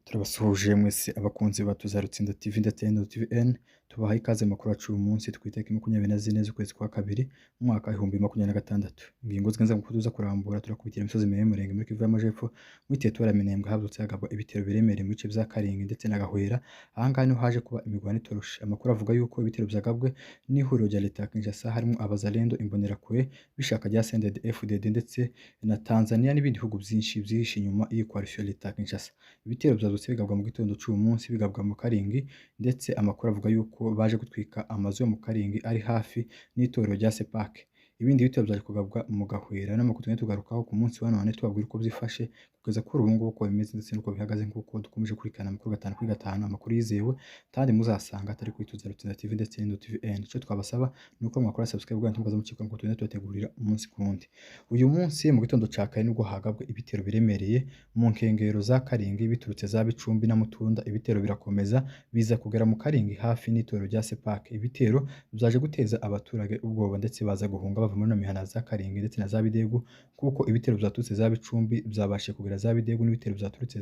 Turabasuhuje mwese abakunzi ba Tuzarutsinda TV ndetse na TVN, tubahaye ikaze makuru yacu uyu munsi ku itariki 24 z'ukwezi kwa kabiri mu mwaka wa 2026. Ingingo z'ingenzi mu tuza kurambura turakubitira imisozi miremire muri Kivu y'Amajepfo muri Teritwari ya Minembwe habyutse hagabwa ibitero biremereye mu bice bya Karingi ndetse na Gahwera. Aha ngaha niho haje kuba imirwano itoroshe. Amakuru avuga yuko ibitero byagabwe n'ihuriro rya leta ya Kinshasa harimo abazalendo, imbonerakure b'ishaka rya CNDD-FDD ndetse na Tanzania n'ibindi bihugu byinshi byihishe inyuma y'iyi coalition ya leta ya Kinshasa. Ibitero byazutse bigabwa mu gitondo cy'uyu munsi bigabwa mu Karingi ndetse amakuru avuga yuko baje gutwika amazu yo mu Karingi ari hafi n'itorero rya Sepake. Ibindi bitero byaje kugabwa mu Gahwera n'amakuru tugenda tugarukaho ku munsi wa none tubabwira uko byifashe kugeza kuri ubu ngubu uko bimeze ndetse n'uko bihagaze nk'uko dukomeje kurikirana amakuru gatanu kuri gatanu, amakuru yizewe kandi muzasanga atari kuri Tuzarutsinda TV ndetse na TVN. Icyo twabasaba ni uko mwakora subscribe kandi mukaza mukika ngo tugende tubategurira umunsi ku wundi. Uyu munsi mu gitondo cya kare nibwo hagabwe ibitero biremereye mu nkengero za Karingi biturutse za Bicumbi na Mutunda. Ibitero birakomeza biza kugera mu Karingi hafi n'itorero rya Sepake. Ibitero byaje guteza abaturage ubwoba ndetse baza guhunga bava muri mihana za Karingi ndetse na za Bidegu, kuko ibitero byaturutse za Bicumbi byabashe kugera za Bidegu n'ibitero byaturutse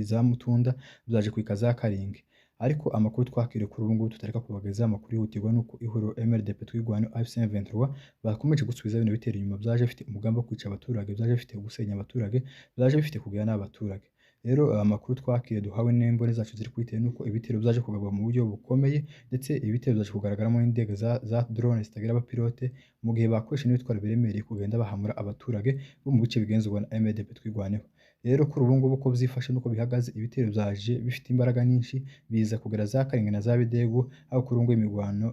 za Mutunda byaje kwika za Karingi. Ariko amakuru twakiriye kuri ubu ngubu tutareka kubageza amakuru yihutirwa nuko ihuriro MRDP twigwana AFC M23 bakomeje gusubiza bino bitero inyuma, byaje bifite umugambi wo kwica abaturage, byaje bifite gusenya abaturage, byaje bifite kugira n'abaturage. Rero amakuru twakiriye duhawe n'imboni zacu ziri kwitera nuko ibitero byaje kugabwa mu buryo bukomeye ndetse ibitero byaje kugaragaramo n'indege za drone zitagira abapilote mu gihe bakoresha n'ibitwaro biremereye kugenda bahamura abaturage bo mu bice bigenzurwa na MRDP twigwaneho. Rero kuri ubu ngubu uko byifashe nuko bihagaze, ibitero byaje bifite imbaraga nyinshi biza kugera za Karingi na za Bidegu, aho kuri ubu ngubu imirwano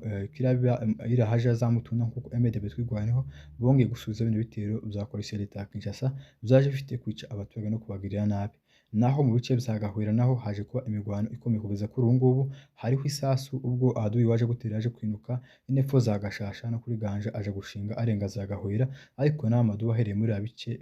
irahaje za Mutunda kuko MRDP twigwaneho bongeye gusubiza bino bitero bya coalition leta ya Kinshasa byaje bifite kwica abaturage no kubagirira nabi. Naho mu bice bya Gahwera naho haje kuba imirwano ikomeye kugeza kuri ubu ngubu, hariho isasu ubwo ahaduyi waje gutera yaje kwinuka inepfo za Gashasha no kuri Ganja aje gushinga arenga za Gahwera, ariko naho Amadu wahereye muri bice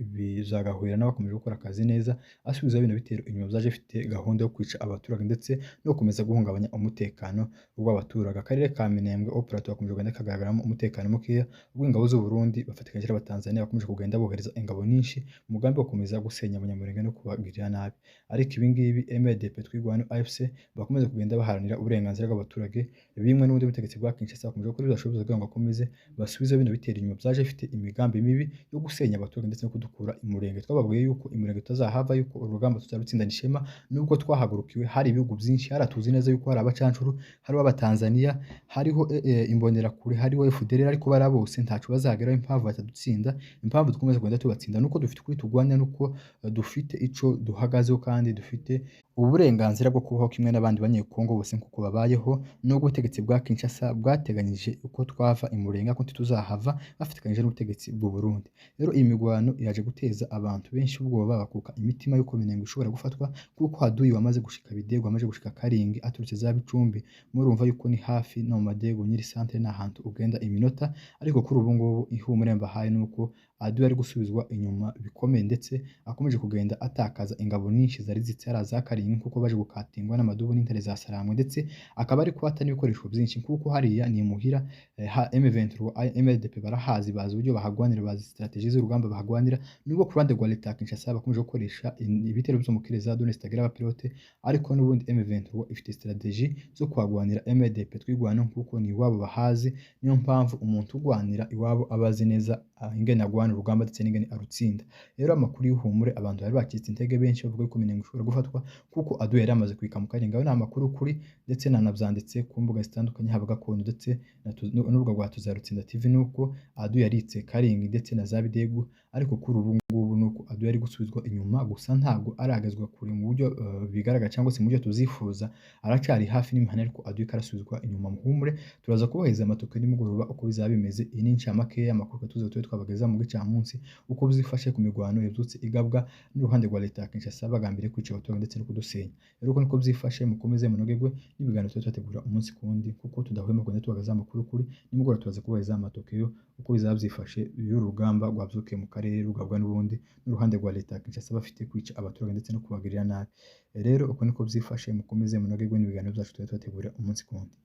za Gahwera nawe akomeje gukora akazi neza asubiza bino bitero inyuma, byaje bifite gahunda yo kwica abaturage ndetse no gukomeza guhungabanya umutekano w'abaturage. Akarere ka Minembwe operator akomeje kugenda kagaragaramo umutekano mukeya, ubwo ingabo z'u Burundi bafatikanyije n'Abatanzania bakomeje kugenda bohereza ingabo nyinshi mu mugambi wo gukomeza gusenya Abanyamulenge no kubagirira nabi. Ariko ibi ngibi MRDP twigwana AFC bakomeza kugenda baharanira uburenganzira bw'abaturage bimwe n'ubundi butegetsi bwa Kinshasa bakomeje gukora ibidashoboka kugira ngo bakomeze basubize bino bitero inyuma, byaje bifite imigambi mibi yo gusenya abaturage ndetse no kudukura imurenge. Twababwiye yuko imurenge tutazahava, yuko urugamba tuzarutsinda ishema, nubwo twahagurukiwe hari ibihugu byinshi, haratuzi neza yuko hari abacancuru, hariho Abatanzania, hariho imbonerakure, hariho FDLR, ariko bari bose ntacu bazageraho. Impamvu batadutsinda, impamvu dukomeza kugenda tubatsinda nuko dufite kuri tugwanya, nuko dufite ico duhagazeho kandi dufite uburenganzira bwo kubaho kimwe n'abandi banyekongo bose nkuko babayeho, nubwo ubutegetsi bwa Kinshasa bwateganyije uko twava imurenga ko tuzahava bafatikanyije n'ubutegetsi bw'u Burundi. Rero iyi mirwano yaje guteza abantu benshi ubwoba, bakuka imitima yuko Minembwe ishobora gufatwa kuko haduyi wamaze gushika Bidegu, wamaze gushika Karingi aturutse za Bicumbi. Murumva yuko ni hafi no mu Madegu nyiri centre n'ahantu ugenda iminota, ariko kuri ubu ngubu ihumure mbahaye nuko aduyi ari gusubizwa inyuma bikomeye ndetse akomeje kugenda atakaza ingabo nyinshi zari zitsara za Karingi kuko baje gukatingwa n'amadubu n'intare za Saramwe, ndetse akaba ari kwata n'ibikoresho byinshi kuko hariya ni muhira M23 MRDP barahazi, bazi uburyo bahagwanira, bazi strategie z'urugamba bahagwanira, nubwo ku ruhande rwa leta ya Kinshasa bakomeje gukoresha ibitero byo mu kirere za drone zitagira abapilote, ariko n'ubundi M23 ifite strategie zo kwagwanira MRDP twigwana kuko ni iwabo bahazi. Niyo mpamvu umuntu ugwanira iwabo abazi neza ingene agwana urugamba ndetse n'ingene arutsinda. Rero amakuru y'ihumure, abantu bari bakitse intege benshi bavuga yuko Minembwe ishobora gufatwa kuko aduyi yari amaze kwika mu Karingi. Ayo ni amakuru kuri ndetse nanabyanditse ku mbuga zitandukanye haba gakondo ndetse n'urubuga rwa Tuzarutsinda TV, nuko aduyi yaritse Karingi ndetse na za Bidegu, ariko kuri ubu ngubu nuko aduyi ari gusubizwa inyuma, gusa ntabwo aragezwa kure mu buryo bigaragara cyangwa se mu buryo tuzifuza, aracari hafi n'imihana ariko aduyi karasubizwa inyuma. Muhumure, turaza kubaheza amatoke nimugoroba uko bizaba bimeze. Iyi ni incamake y'amakuru tuzi twabageza mu gicamunsi uko bizifashe ku mirwano yabyutse igabwa n'uruhande rwa leta ya Kinshasa bagambiriye kwica abaturage ndetse no kudusenya. Rero uko niko byifashe, mukomeze munogegwe n'ibiganiro twategura umunsi ku wundi kuko tudahwema kugenda tubagaza amakuru kuri nimugoroba. Turaza kubaheza amatoke uko bizaba byifashe y'urugamba rwabyuke mu karere rugabwa n'ubundi n'uruhande rwa leta ya Kinshasa bafite kwica abaturage ndetse no kubagirira nabi. Rero uko niko byifashe, mukomeze munogegwe n'ibiganiro byacu twategura umunsi ku wundi.